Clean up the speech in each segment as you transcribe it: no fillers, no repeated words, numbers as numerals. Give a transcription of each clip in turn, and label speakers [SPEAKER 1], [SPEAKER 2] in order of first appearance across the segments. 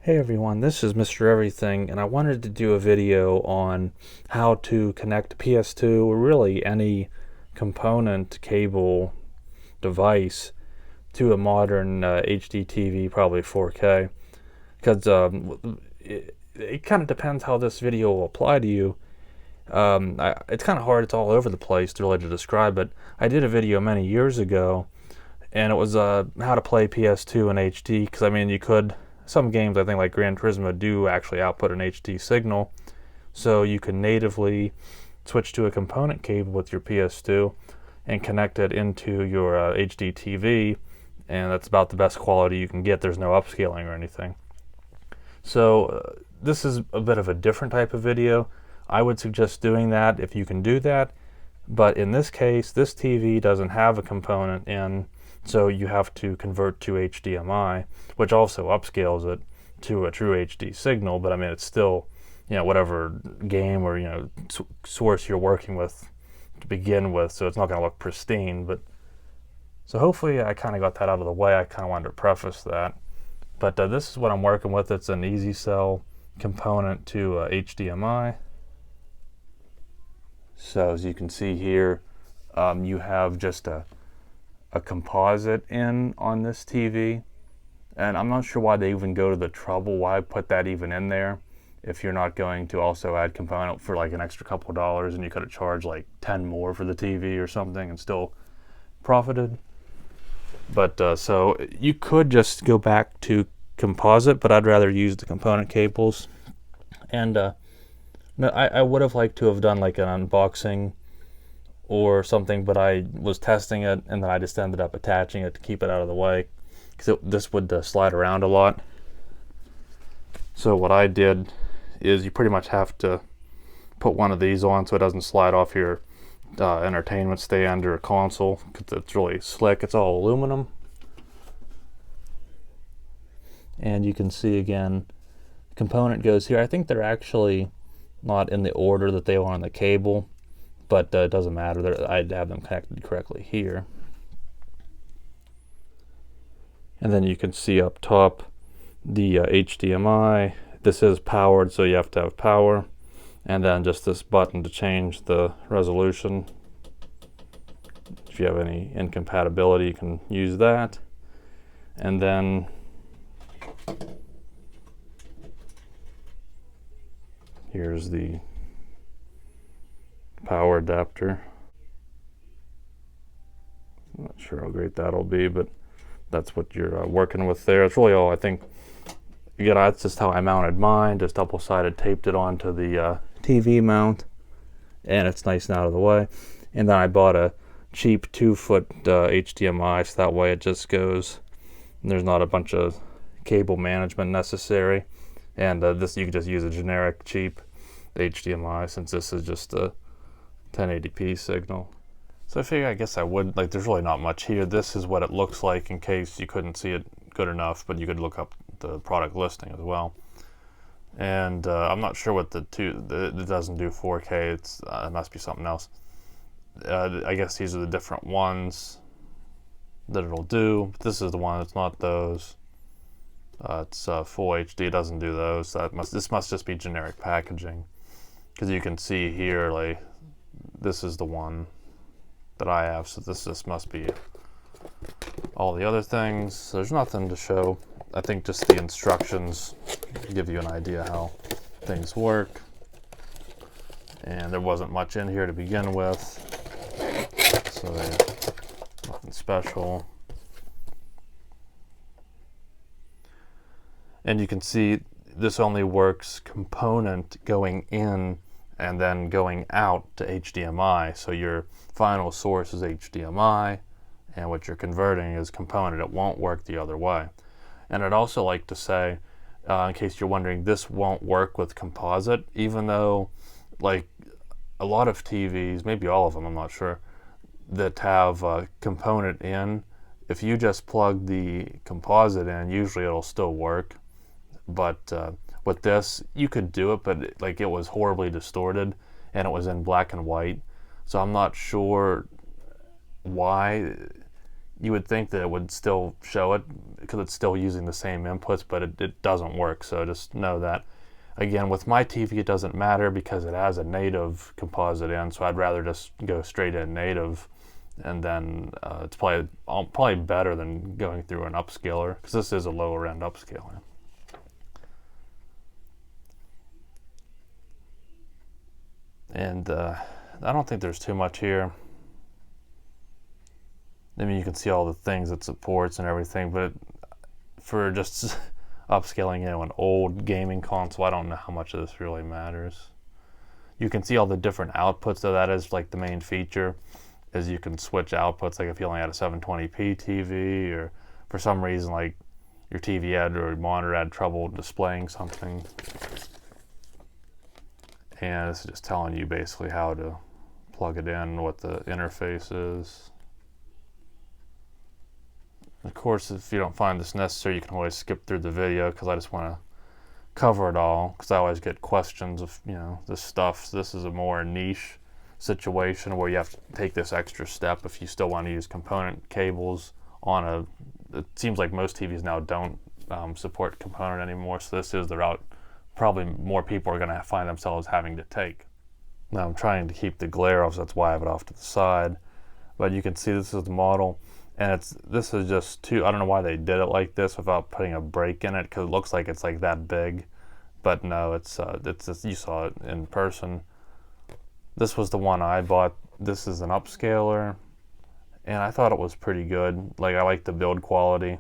[SPEAKER 1] Hey everyone, this is Mr. Everything, and I wanted to do a video on how to connect a PS2 or really any component cable device to a modern HDTV, probably 4K. Because it kind of depends how this video will apply to you. It's kind of hard, it's all over the place to really to describe it. I did a video many years ago, and it was how to play PS2 in HD, because I mean, you could. Some games, I think, like Gran Turismo, do actually output an HD signal, so you can natively switch to a component cable with your PS2 and connect it into your HDTV, and that's about the best quality you can get. There's no upscaling or anything. So this is a bit of a different type of video. I would suggest doing that if you can do that, but in this case, this TV doesn't have a component in, so you have to convert to HDMI, which also upscales it to a true HD signal. But I mean, it's still, whatever game or source you're working with to begin with, so it's not going to look pristine. But so hopefully I kind of got that out of the way. I kind of wanted to preface that. But this is what I'm working with. It's an easy sell component to HDMI. So as you can see here, you have just a composite in on this TV, and I'm not sure why they even go to the trouble, why put that even in there if you're not going to also add component for like an extra couple of dollars, and you could have charged like 10 more for the TV or something and still profited. But so you could just go back to composite, but I'd rather use the component cables. And no, I would have liked to have done like an unboxing or something, but I was testing it and then I just ended up attaching it to keep it out of the way, because this would slide around a lot. So what I did is you pretty much have to put one of these on so it doesn't slide off your entertainment stand or a console, because it's really slick. It's all aluminum, and you can see again the component goes here. I think they're actually not in the order that they are on the cable, but it doesn't matter. I'd have them connected correctly here. And then you can see up top the HDMI. This is powered, so you have to have power. And then just this button to change the resolution. If you have any incompatibility, you can use that. And then here's the power adapter. I'm not sure how great that'll be, but that's what you're working with there. It's really all, I think. Again, that's just how I mounted mine, just double-sided taped it onto the TV mount, and it's nice and out of the way. And then I bought a cheap 2-foot HDMI, so that way it just goes, and there's not a bunch of cable management necessary. And this, you can just use a generic cheap HDMI, since this is just a 1080p signal. So I figure, I guess I would, like, there's really not much here. This is what it looks like in case you couldn't see it good enough, but you could look up the product listing as well. And I'm not sure what it doesn't do 4K. It must be something else. I guess these are the different ones that it'll do. But this is the one that's not those. It's full HD. It doesn't do those. This must just be generic packaging, because you can see here, like, this is the one that I have, so this must be all the other things. So there's nothing to show. I think just the instructions give you an idea how things work. And there wasn't much in here to begin with, so nothing special. And you can see this only works component going in and then going out to HDMI. So your final source is HDMI, and what you're converting is component. It won't work the other way. And I'd also like to say, in case you're wondering, this won't work with composite, even though, like, a lot of TVs, maybe all of them, I'm not sure, that have a component in, if you just plug the composite in, usually it'll still work. But with this, you could do it, but it was horribly distorted, and it was in black and white. So I'm not sure why you would think that it would still show it because it's still using the same inputs, but it doesn't work. So just know that. Again, with my TV, it doesn't matter because it has a native composite in, so I'd rather just go straight in native, and then it's probably better than going through an upscaler, because this is a lower end upscaler. And I don't think there's too much here. I mean, you can see all the things it supports and everything, but for just upscaling, you know, an old gaming console, I don't know how much of this really matters. You can see all the different outputs, though. That is like the main feature, is you can switch outputs. Like if you only had a 720p TV, or for some reason like your TV had or your monitor had trouble displaying something, and this is just telling you basically how to plug it in, what the interface is. Of course, if you don't find this necessary, you can always skip through the video, because I just want to cover it all, because I always get questions of, you know, this stuff. So this is a more niche situation where you have to take this extra step if you still want to use component cables on a, it seems like most TVs now don't support component anymore, so this is the route probably more people are going to find themselves having to take. Now I'm trying to keep the glare off, so that's why I have it off to the side, but you can see this is the model. And this is just too, I don't know why they did it like this without putting a break in it, because it looks like it's like that big, but no, it's just, you saw it in person. This was the one I bought. This is an upscaler, and I thought it was pretty good. Like, I like the build quality. It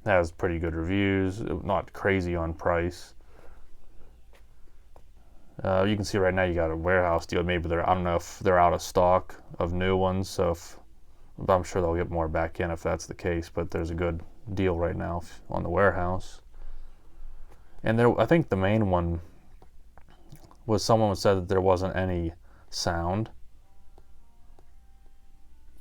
[SPEAKER 1] has pretty good reviews, not crazy on price. You can see right now you got a warehouse deal. Maybe I don't know if they're out of stock of new ones, so but I'm sure they'll get more back in if that's the case, but there's a good deal right now on the warehouse. And I think the main one was someone said that there wasn't any sound,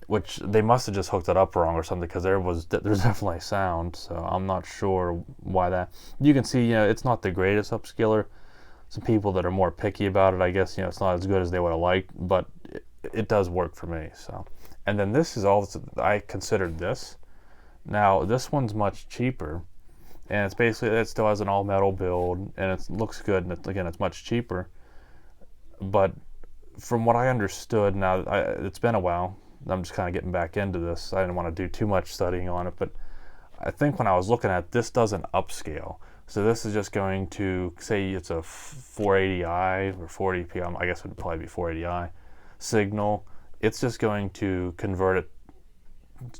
[SPEAKER 1] which they must have just hooked it up wrong or something, because there's definitely sound, so I'm not sure why that. You can see, you know, it's not the greatest upscaler. Some people that are more picky about it, I guess, you know, it's not as good as they would have liked, but it does work for me, so. And then this is all I considered this. Now this one's much cheaper, and it's basically, it still has an all metal build, and it looks good, and again, it's much cheaper. But from what I understood, now it's been a while, I'm just kind of getting back into this. I didn't want to do too much studying on it, but I think when I was looking at this, doesn't upscale. So this is just going to, say it's a 480i or 40p, I guess it would probably be 480i signal. It's just going to convert it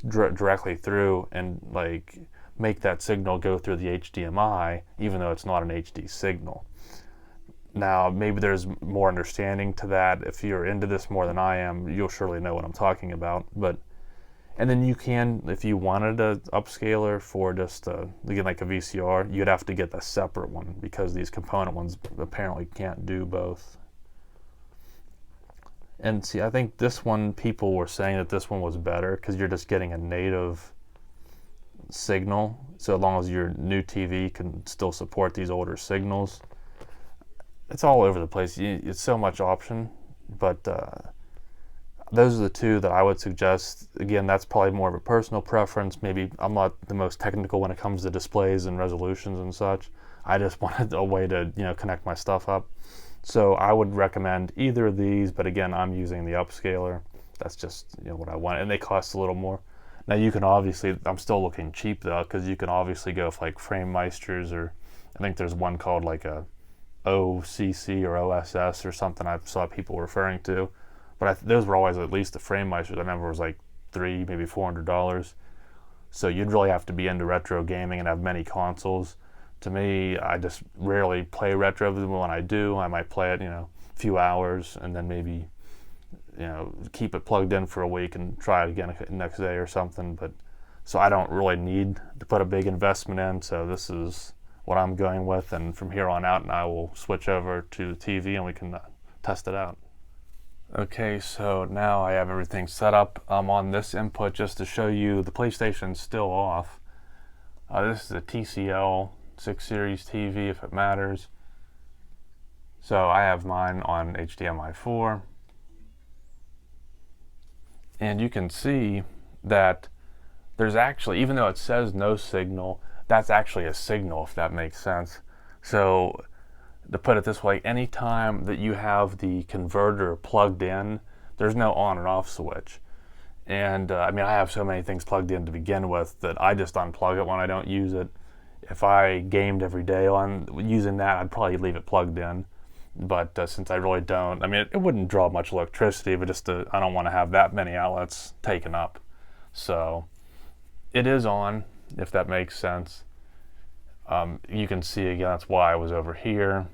[SPEAKER 1] directly through and like make that signal go through the HDMI, even though it's not an HD signal. Now, maybe there's more understanding to that. If you're into this more than I am, you'll surely know what I'm talking about. And then you can, if you wanted an upscaler for just, again, like a VCR, you'd have to get the separate one, because these component ones apparently can't do both. And see, I think this one, people were saying that this one was better because you're just getting a native signal. So as long as your new TV can still support these older signals. It's all over the place. It's so much option, but those are the two that I would suggest. Again, that's probably more of a personal preference. Maybe I'm not the most technical when it comes to displays and resolutions and such. I just wanted a way to, you know, connect my stuff up. So I would recommend either of these, but again, I'm using the upscaler. That's just, you know, what I want, and they cost a little more. Now you can obviously, I'm still looking cheap though, because you can obviously go for like Framemeisters, or I think there's one called like a OCC or OSS or something I saw people referring to, but those were always at least the Framemeisters. I remember it was like $300, maybe $400. So you'd really have to be into retro gaming and have many consoles. To me, I just rarely play retro, but when I do, I might play it, you know, a few hours, and then maybe, you know, keep it plugged in for a week and try it again next day or something. But so I don't really need to put a big investment in. So this is what I'm going with, and from here on out, and I will switch over to the TV and we can test it out. Okay, so now I have everything set up. I'm on this input just to show you the PlayStation's still off. This is a TCL 6 Series TV, if it matters. So I have mine on HDMI 4. And you can see that there's actually, even though it says no signal, that's actually a signal, if that makes sense. So to put it this way, anytime that you have the converter plugged in, there's no on and off switch. And I mean, I have so many things plugged in to begin with that I just unplug it when I don't use it. If I gamed every day on using that, I'd probably leave it plugged in. But since I really don't, I mean, it wouldn't draw much electricity, but just I don't want to have that many outlets taken up. So it is on, if that makes sense. You can see again, that's why I was over here,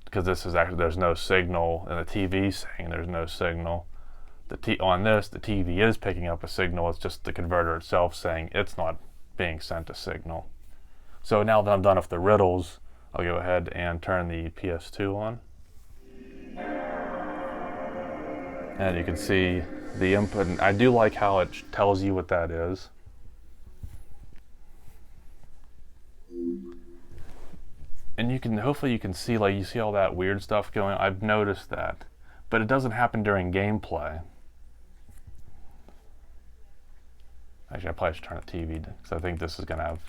[SPEAKER 1] because this is actually, there's no signal, and the TV saying there's no signal. On this, the TV is picking up a signal. It's just the converter itself saying it's not being sent a signal. So now that I'm done with the riddles, I'll go ahead and turn the PS2 on. And you can see the input. And I do like how it tells you what that is. And you can, hopefully you can see, like, you see all that weird stuff going on. I've noticed that. But it doesn't happen during gameplay. Actually, I probably should turn the TV because I think this is going to have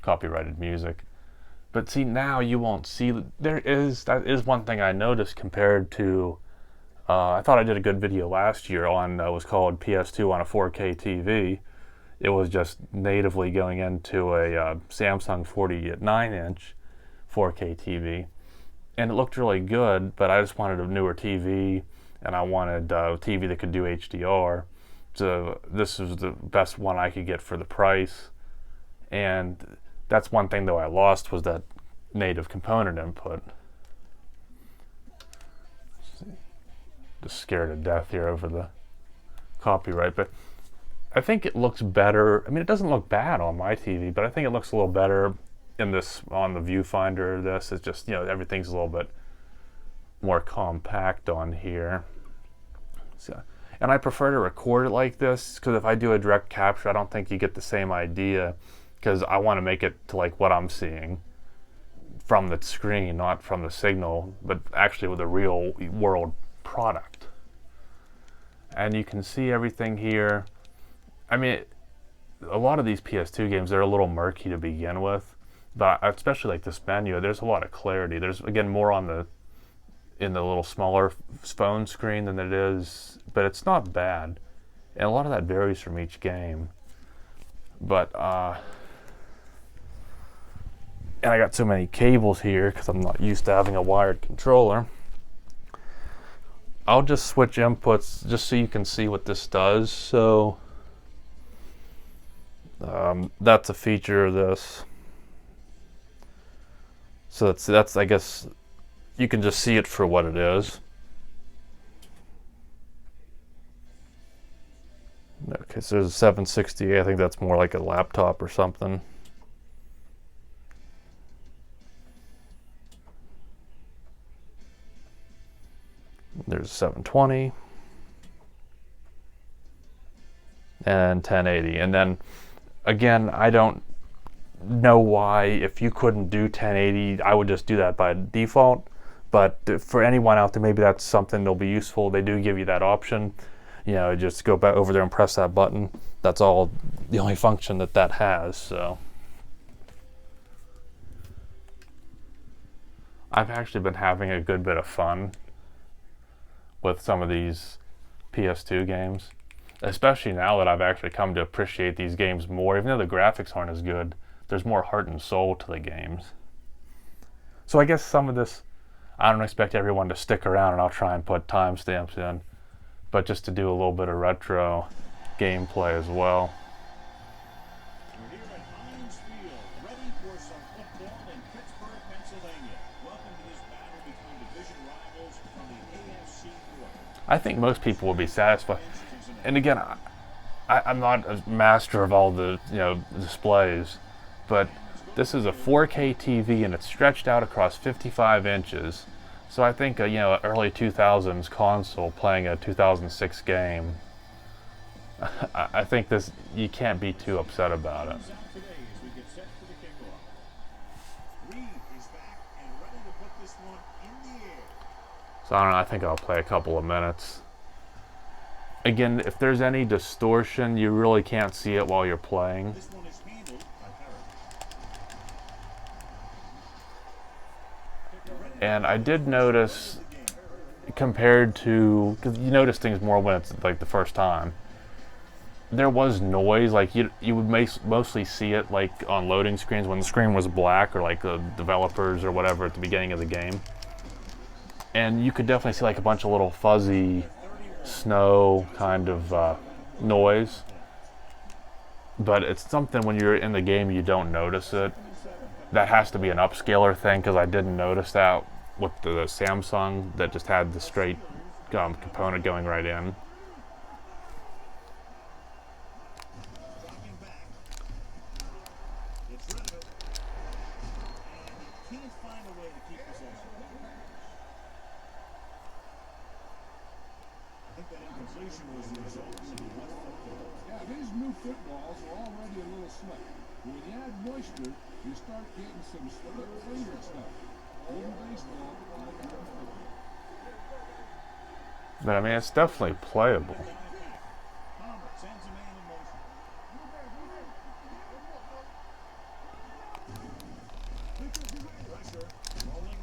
[SPEAKER 1] copyrighted music. But see, now you won't see, that is one thing I noticed compared to, I thought I did a good video last year on, it was called PS2 on a 4K TV. It was just natively going into a Samsung 49-inch 4K TV. And it looked really good, but I just wanted a newer TV, and I wanted a TV that could do HDR. So this was the best one I could get for the price. And that's one thing though I lost, was that native component input. Just scared to death here over the copyright, but I think it looks better. I mean, it doesn't look bad on my TV, but I think it looks a little better in this, on the viewfinder. This is just, you know, everything's a little bit more compact on here. So, and I prefer to record it like this, because if I do a direct capture, I don't think you get the same idea, because I want to make it to like what I'm seeing from the screen, not from the signal, but actually with a real world product. And you can see everything here. I mean, a lot of these PS2 games, they're a little murky to begin with, but especially like this menu, there's a lot of clarity. There's, again, more on the, in the little smaller phone screen than it is, but it's not bad. And a lot of that varies from each game. But, and I got so many cables here because I'm not used to having a wired controller. I'll just switch inputs just so you can see what this does. So that's a feature of this. So that's I guess you can just see it for what it is. Okay, so there's a 760. I think that's more like a laptop or something. There's 720 and 1080. And then again, I don't know why, if you couldn't do 1080, I would just do that by default. But for anyone out there, maybe that's something that'll be useful. They do give you that option. You know, just go back over there and press that button. That's all, the only function that that has. So I've actually been having a good bit of fun with some of these PS2 games, especially now that I've actually come to appreciate these games more. Even though the graphics aren't as good, there's more heart and soul to the games. So I guess some of this, I don't expect everyone to stick around, and I'll try and put timestamps in, but just to do a little bit of retro gameplay as well.
[SPEAKER 2] We're here at Heinz Field, ready for some football in Pittsburgh, Pennsylvania. Welcome to this battle between division rivals from the AFC North.
[SPEAKER 1] I think most people will be satisfied. And again, I'm not a master of all the, you know, displays, but this is a 4K TV and it's stretched out across 55 inches. So I think, you know, early 2000s console playing a 2006 game, I think this, you can't be too upset about it. So I don't know, I think I'll play a couple of minutes. Again, if there's any distortion, you really can't see it while you're playing.
[SPEAKER 2] This one is handled by Perry.
[SPEAKER 1] And I did notice, compared to, because you notice things more when it's like the first time, there was noise. Like you would mostly see it like on loading screens when the screen was black, or like the developers or whatever at the beginning of the game. And you could definitely see like a bunch of little fuzzy snow kind of noise. But it's something when you're in the game you don't notice it. That has to be an upscaler thing, because I didn't notice that with the Samsung that just had the straight component going right in.
[SPEAKER 2] Dropping back. Gets rid of it. And he can't find a way to keep possession. I think that incompletion was the result of the wet football.
[SPEAKER 3] Yeah, these new footballs are already a little slick. When you add moisture, you start getting some slick fingered stuff. Wooden baseball, like American football.
[SPEAKER 1] But I mean, it's definitely playable.
[SPEAKER 2] Palmer sends a man in motion. Pressure. Rolling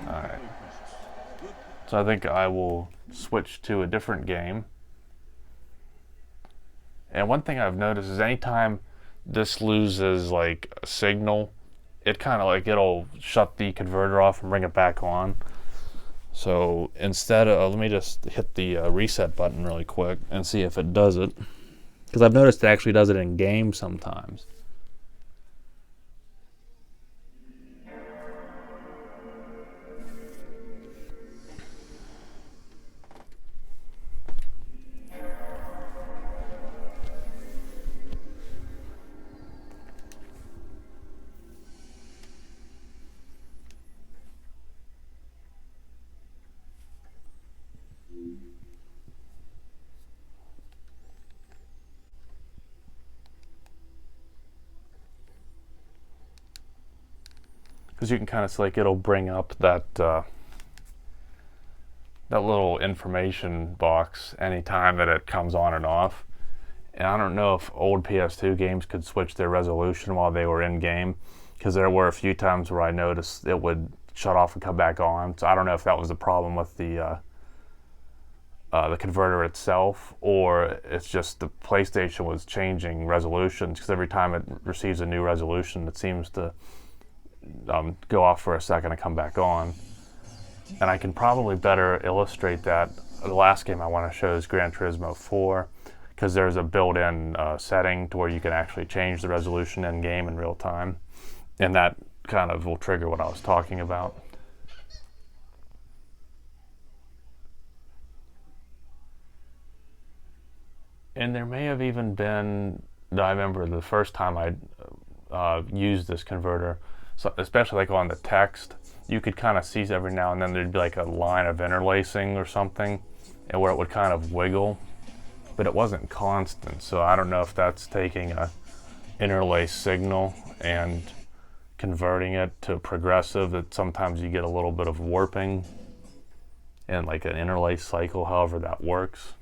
[SPEAKER 2] right.
[SPEAKER 1] All right. So I think I will switch to a different game. And one thing I've noticed is anytime this loses like a signal, it kind of like it'll shut the converter off and bring it back on. So instead of, let me just hit the reset button really quick and see if it does it. Because I've noticed it actually does it in game sometimes. Because you can kind of see like it'll bring up that that little information box anytime that it comes on and off. And I don't know if old PS2 games could switch their resolution while they were in game, because there were a few times where I noticed it would shut off and come back on. So I don't know if that was the problem with the converter itself, or it's just the PlayStation was changing resolutions, because every time it receives a new resolution, it seems to go off for a second and come back on. And I can probably better illustrate that. The last game I want to show is Gran Turismo 4, because there's a built-in setting to where you can actually change the resolution in game in real time, and that kind of will trigger what I was talking about. And there may have even been, I remember the first time I used this converter, so especially like on the text, you could kind of see every now and then there'd be like a line of interlacing or something, and where it would kind of wiggle, but it wasn't constant. So I don't know if that's taking a interlace signal and converting it to progressive, that sometimes you get a little bit of warping and like an interlace cycle, however that works.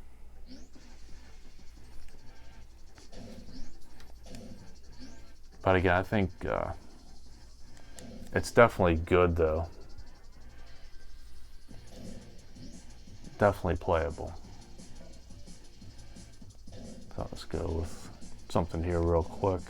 [SPEAKER 1] But again, I think it's definitely good though. Definitely playable. So let's go with something here real quick.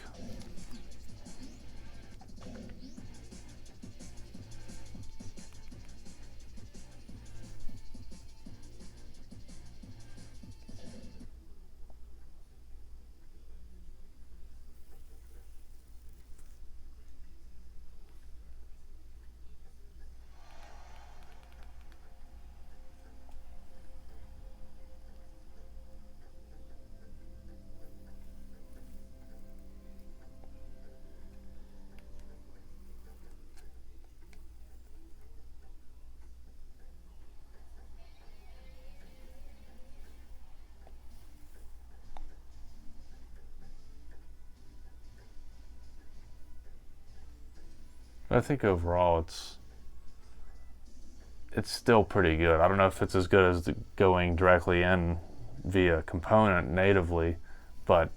[SPEAKER 1] I think overall it's it's still pretty good. I don't know if it's as good as going directly in via component natively, but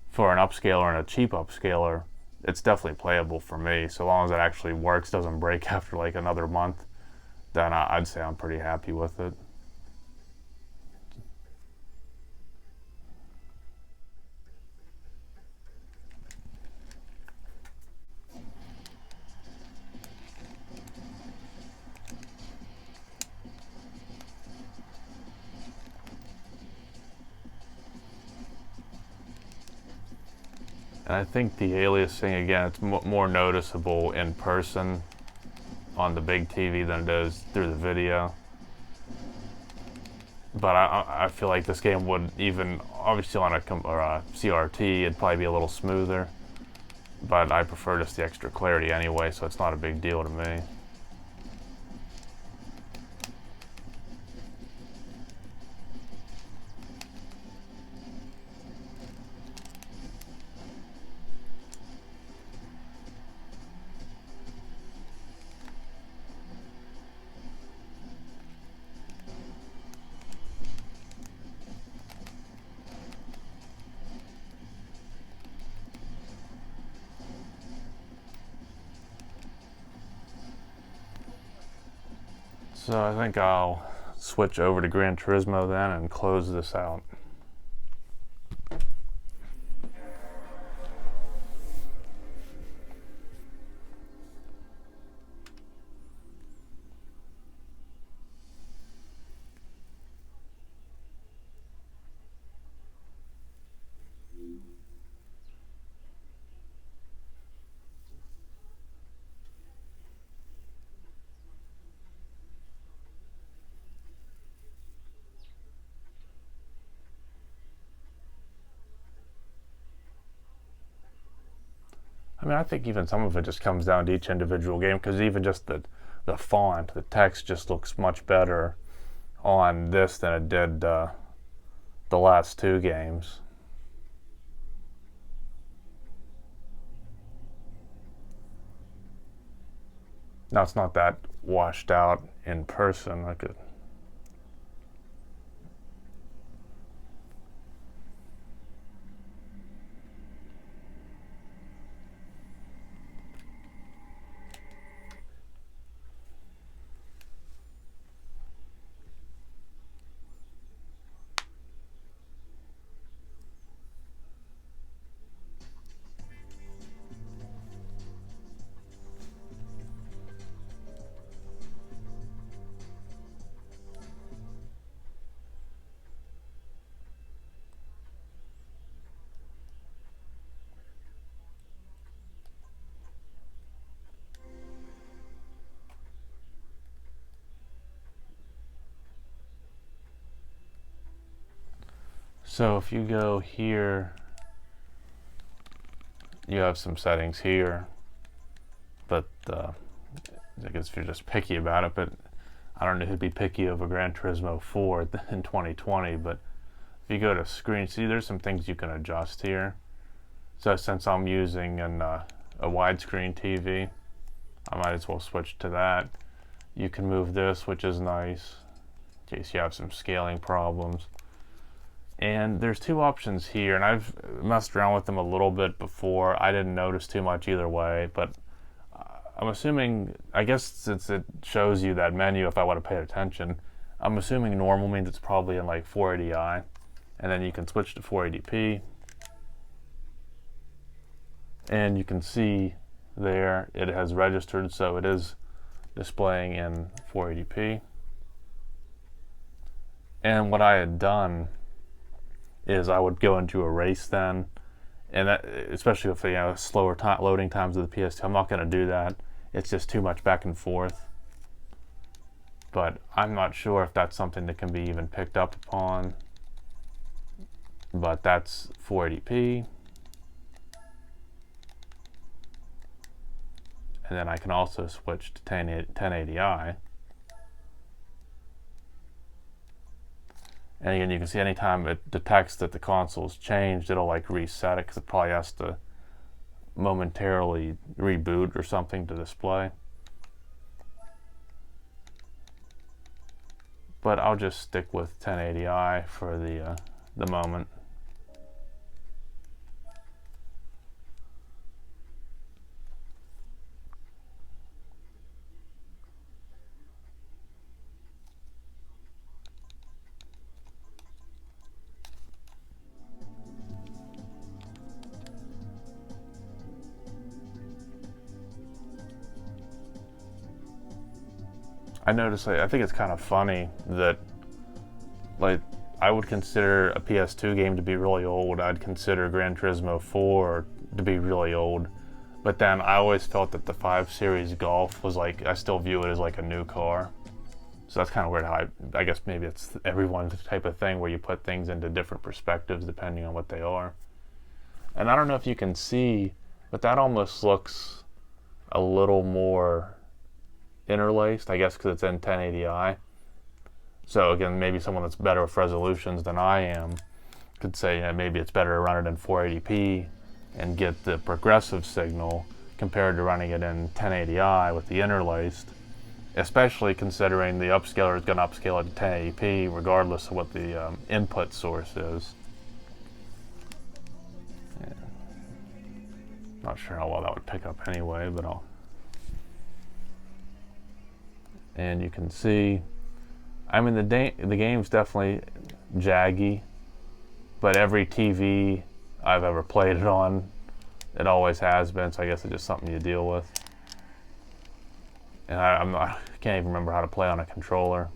[SPEAKER 1] for an upscaler and a cheap upscaler, it's definitely playable for me. So long as it actually works, doesn't break after like another month, then I'd say I'm pretty happy with it. And I think the aliasing, again, it's more noticeable in person on the big TV than it is through the video. But I feel like this game would, even obviously on a CRT, it'd probably be a little smoother. But I prefer just the extra clarity anyway, so it's not a big deal to me. So I think I'll switch over to Gran Turismo then and close this out. I mean, I think even some of it just comes down to each individual game, because even just the font, the text just looks much better on this than it did the last two games. Now, it's not that washed out in person. I could. So if you go here, you have some settings here, but I guess if you're just picky about it, but I don't know who'd be picky over Gran Turismo 4 in 2020, but if you go to screen, see there's some things you can adjust here. So since I'm using a widescreen TV, I might as well switch to that. You can move this, which is nice, in case you have some scaling problems. And there's two options here, and I've messed around with them a little bit before. I didn't notice too much either way, but I'm assuming, I guess since it shows you that menu, if I would have paid attention, I'm assuming normal means it's probably in like 480i, and then you can switch to 480p. And you can see there it has registered, so it is displaying in 480p. And what I had done is I would go into erase then, and that, especially with slower loading times of the PS2, I'm not going to do that. It's just too much back and forth. But I'm not sure if that's something that can be even picked up upon. But that's 480p. And then I can also switch to 1080i. And again, you can see anytime it detects that the console's changed, it'll like reset it, because it probably has to momentarily reboot or something to display. but I'll just stick with 1080i for the moment. I noticed, I think it's kind of funny that, like, I would consider a PS2 game to be really old. I'd consider Gran Turismo 4 to be really old. But then I always felt that the 5 Series Golf was like, I still view it as like a new car. So that's kind of weird how I guess maybe it's everyone's type of thing where you put things into different perspectives depending on what they are. And I don't know if you can see, but that almost looks a little more interlaced, I guess because it's in 1080i. So again, maybe someone that's better with resolutions than I am could say, yeah, maybe it's better to run it in 480p and get the progressive signal compared to running it in 1080i with the interlaced, especially considering the upscaler is going to upscale it to 1080p regardless of what the input source is. Yeah. Not sure how well that would pick up anyway, but I'll... And you can see, I mean, the game's definitely jaggy, but every TV I've ever played it on, it always has been, so I guess it's just something you deal with. And I can't even remember how to play on a controller.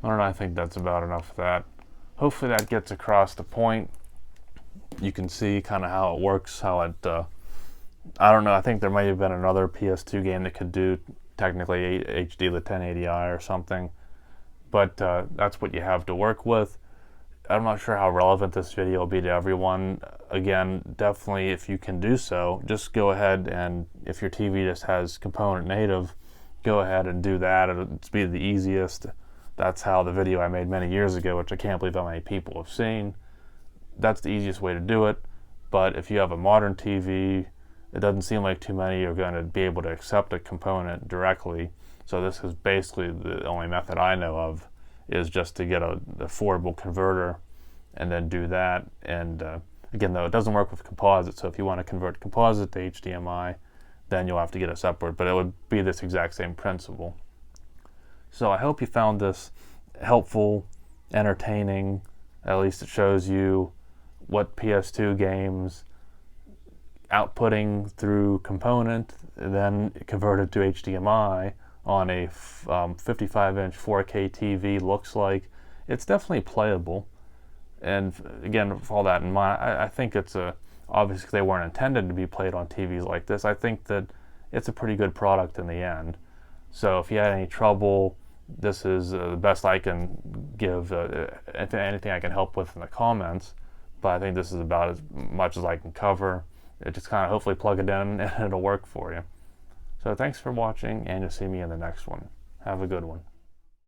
[SPEAKER 1] I don't know, I think that's about enough of that. Hopefully that gets across the point. You can see kind of how it works, how it, I don't know, I think there might have been another PS2 game that could do technically HD with 1080i or something. But that's what you have to work with. I'm not sure how relevant this video will be to everyone. Again, definitely if you can do so, just go ahead and if your TV just has component native, go ahead and do that. It'll be the easiest. That's how the video I made many years ago, which I can't believe how many people have seen. That's the easiest way to do it. But if you have a modern TV, it doesn't seem like too many are going to be able to accept a component directly. So this is basically the only method I know of, is just to get an affordable converter and then do that. And again, though, it doesn't work with composite. So if you want to convert composite to HDMI, then you'll have to get a separate, but it would be this exact same principle. So I hope you found this helpful, entertaining. At least it shows you what PS2 games outputting through component, then converted to HDMI on a 55-inch 4K TV looks like. It's definitely playable. And again, with all that in mind, I think it's obviously they weren't intended to be played on TVs like this. I think that it's a pretty good product in the end. So if you had any trouble, this is the best I can give. Anything I can help with in the comments, but I think this is about as much as I can cover. It just kind of hopefully plug it in and it'll work for you. So thanks for watching, and you'll see me in the next one. Have a good one.